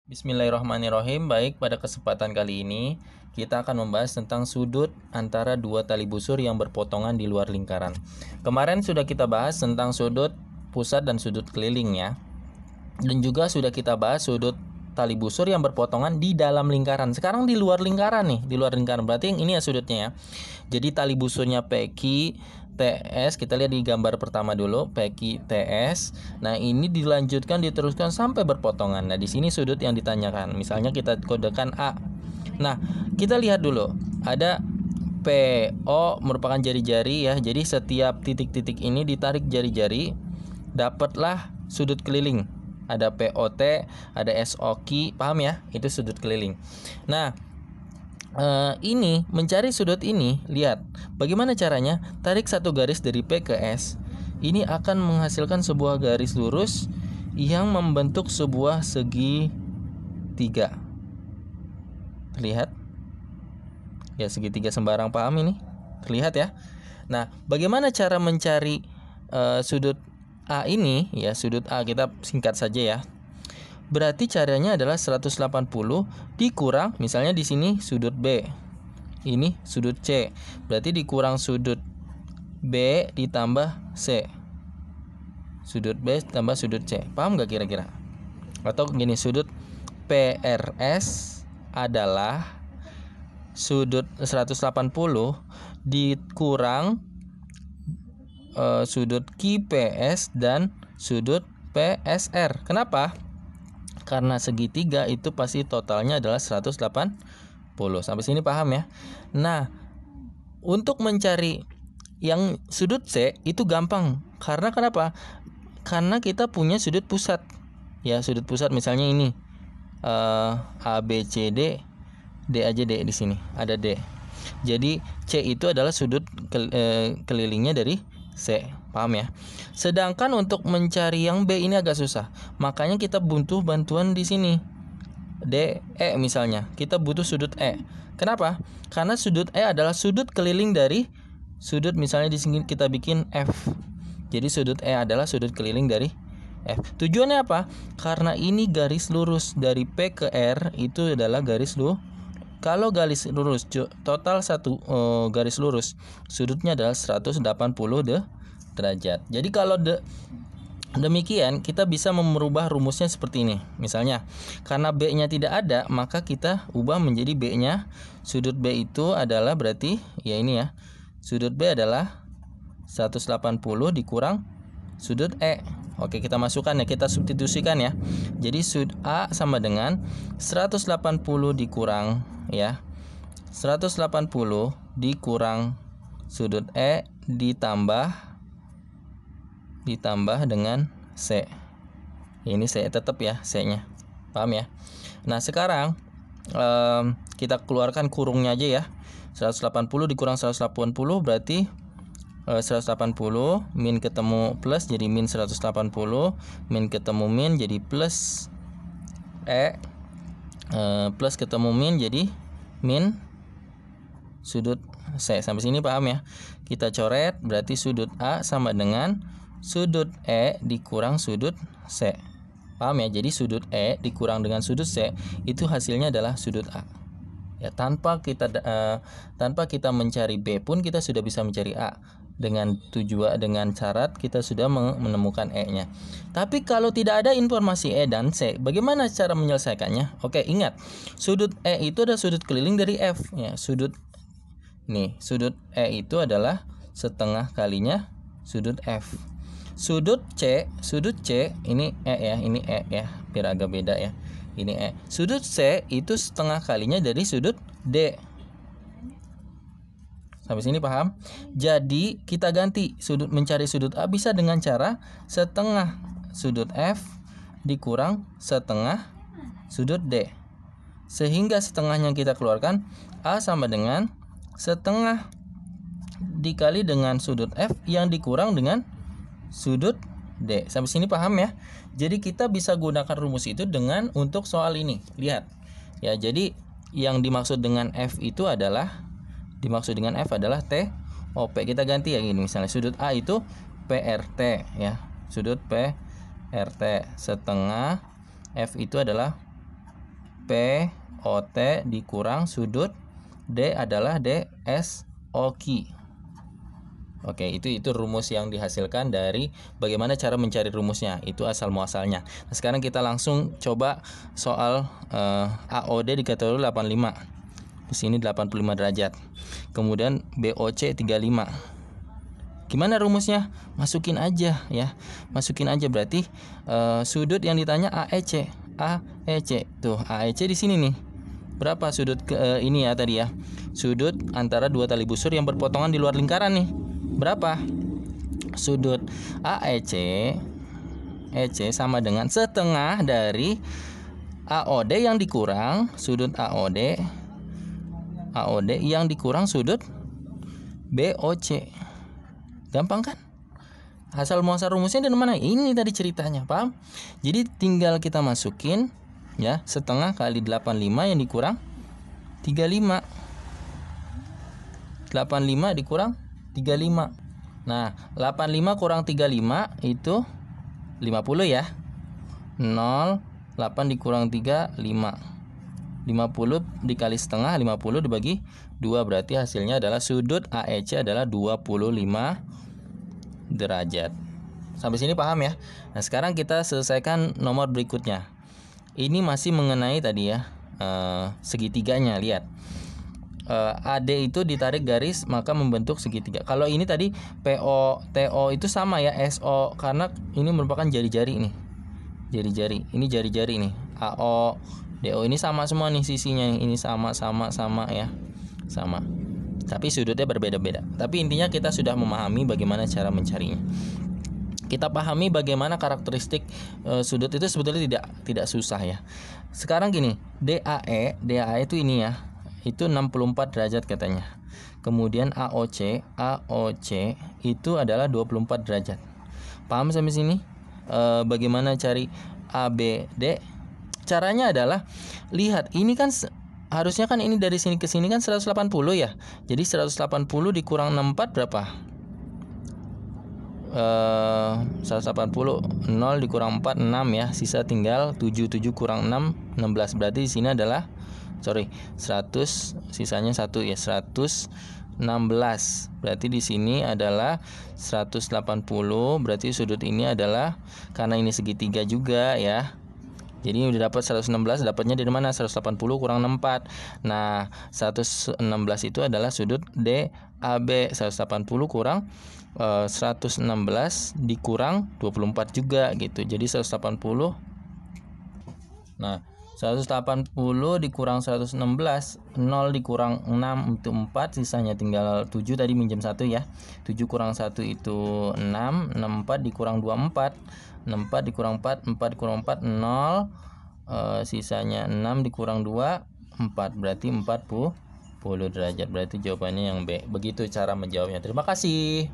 Bismillahirrahmanirrahim. Baik, pada kesempatan kali ini kita akan membahas tentang sudut antara dua tali busur yang berpotongan di luar lingkaran. Kemarin sudah kita bahas tentang sudut pusat dan sudut keliling ya. Dan juga sudah kita bahas sudut tali busur yang berpotongan di dalam lingkaran. Sekarang di luar lingkaran nih, di luar lingkaran. Berarti yang ini ya sudutnya ya. Jadi tali busurnya PQ TS, kita lihat di gambar pertama dulu, PQ TS. Nah, ini dilanjutkan diteruskan sampai berpotongan. Nah, di sini sudut yang ditanyakan. Misalnya kita kodekan A. Nah, kita lihat dulu. Ada PO merupakan jari-jari ya. Jadi setiap titik-titik ini ditarik jari-jari, dapatlah sudut keliling. Ada POT, ada SOQ, paham ya? Itu sudut keliling. Nah, ini mencari sudut ini, lihat bagaimana caranya. Tarik satu garis dari P ke S. Ini akan menghasilkan sebuah garis lurus yang membentuk sebuah segitiga. Terlihat? Ya, segitiga sembarang, paham ini? Terlihat ya? Nah, bagaimana cara mencari sudut A ini? Ya, sudut A kita singkat saja ya. Berarti caranya adalah 180 dikurang, misalnya di sini sudut B. Ini sudut C. Berarti dikurang sudut B ditambah C. Sudut B tambah sudut C. Paham nggak kira-kira? Atau gini, sudut PRS adalah sudut 180 dikurang sudut QPS dan sudut PSR. Kenapa? Karena segitiga itu pasti totalnya adalah 180. Sampai sini paham ya? Nah, untuk mencari yang sudut C itu gampang. Karena kenapa? Karena kita punya sudut pusat. Ya, sudut pusat misalnya ini. A, B, C, D. D aja, D di sini. Ada D. Jadi C itu adalah sudut kelilingnya dari C. Paham ya? Sedangkan untuk mencari yang B ini agak susah. Makanya kita butuh bantuan di sini. D, E misalnya. Kita butuh sudut E. Kenapa? Karena sudut E adalah sudut keliling dari sudut, misalnya di sini kita bikin F. Jadi sudut E adalah sudut keliling dari F. Tujuannya apa? Karena ini garis lurus dari P ke R itu adalah garis lurus. Kalau garis lurus total satu garis lurus, sudutnya adalah 180 derajat. Jadi kalau demikian kita bisa merubah rumusnya seperti ini. Misalnya, karena B-nya tidak ada, maka kita ubah menjadi B-nya. Sudut B itu adalah berarti ya ini ya. Sudut B adalah 180 dikurang sudut E. Oke, kita masukkan ya, kita substitusikan ya. Jadi sudut A sama dengan 180 dikurang ya. 180 dikurang sudut E ditambah dengan C. Ini C tetap ya, C-nya. Paham ya? Nah, sekarang kita keluarkan kurungnya aja ya. 180 dikurang 180 berarti 180 min ketemu plus jadi min 180, min ketemu min jadi plus E, plus ketemu min jadi min sudut C. Sampai sini paham ya? Kita coret, berarti sudut A sama dengan sudut E dikurang sudut C. Paham ya? Jadi sudut E dikurang dengan sudut C itu hasilnya adalah sudut A. Ya, tanpa kita mencari B pun kita sudah bisa mencari A. Dengan syarat kita sudah menemukan E-nya. Tapi kalau tidak ada informasi E dan C, bagaimana cara menyelesaikannya? Oke, ingat, sudut E itu adalah sudut keliling dari F ya. Sudut E itu adalah setengah kalinya sudut F. Sudut C ini E ya, ini E ya, biar agak beda ya. Ini E. Sudut C itu setengah kalinya dari sudut D. Sampai sini paham? Jadi kita ganti mencari sudut A bisa dengan cara setengah sudut F dikurang setengah sudut D. Sehingga setengahnya kita keluarkan, A sama dengan setengah dikali dengan sudut F yang dikurang dengan sudut D. Sampai sini paham ya? Jadi kita bisa gunakan rumus itu untuk soal ini. Lihat. Ya, jadi yang dimaksud dengan F adalah TOP. Kita ganti ya gini, misalnya sudut A itu PRT ya. Sudut PRT setengah F itu adalah POT dikurang sudut D adalah DSOQ. Oke, itu rumus yang dihasilkan dari bagaimana cara mencari rumusnya. Itu asal muasalnya. Nah, sekarang kita langsung coba soal AOD dikatakan 85. Di sini 85 derajat. Kemudian BOC 35. Gimana rumusnya? Masukin aja ya. Masukin aja berarti sudut yang ditanya AEC. AEC. Tuh, AEC di sini nih. Berapa sudut ini ya tadi ya? Sudut antara dua tali busur yang berpotongan di luar lingkaran nih. Berapa? Sudut AEC sama dengan setengah dari AOD yang dikurang sudut AOD yang dikurang sudut BOC. Gampang kan? Asal muasal rumusnya dari mana? Ini tadi ceritanya, paham? Jadi tinggal kita masukin ya, setengah kali 85 yang dikurang 35. 85 dikurang 35. Nah, 85 kurang 35 itu 50 ya. 0, 8 dikurang 3, 5. 50 dikali setengah, 50 dibagi 2, berarti hasilnya adalah sudut AEC adalah 25 derajat. Sampai sini paham ya? Nah, sekarang kita selesaikan nomor berikutnya. Ini masih mengenai tadi ya, segitiganya, lihat. AD itu ditarik garis maka membentuk segitiga. Kalau ini tadi PO TO itu sama ya, SO karena ini merupakan jari-jari nih. Jari-jari. Ini jari-jari nih. AO, DO ini sama semua nih sisinya nih. Ini sama ya. Sama. Tapi sudutnya berbeda-beda. Tapi intinya kita sudah memahami bagaimana cara mencarinya. Kita pahami bagaimana karakteristik sudut itu sebetulnya tidak susah ya. Sekarang gini, DAE itu ini ya. Itu 64 derajat katanya. Kemudian AOC itu adalah 24 derajat. Paham sampai sini? Bagaimana cari ABD? Caranya adalah lihat, ini kan harusnya kan ini dari sini ke sini kan 180 ya. Jadi 180 dikurang 64 berapa? 180 0 dikurang 4 6 ya. Sisa tinggal 7 kurang 6 16. Berarti di sini adalah 100, sisanya 1 ya, 116. Berarti di sini adalah 180. Berarti sudut ini adalah, karena ini segitiga juga ya. Jadi udah dapat 116, dapatnya dari mana? 180 kurang 64. Nah, 116 itu adalah sudut DAB. 180 kurang 116 dikurang 24 juga gitu. Jadi 180. Nah, 180 dikurang 116, 0 dikurang 6 itu 4, sisanya tinggal 7 tadi minjem 1 ya. 7 kurang 1 itu 6, 64 dikurang 24, 64 dikurang 4, 4 dikurang 4, 0, sisanya 6 dikurang 2, 4, berarti 40 derajat. Berarti jawabannya yang B. Begitu cara menjawabnya. Terima kasih.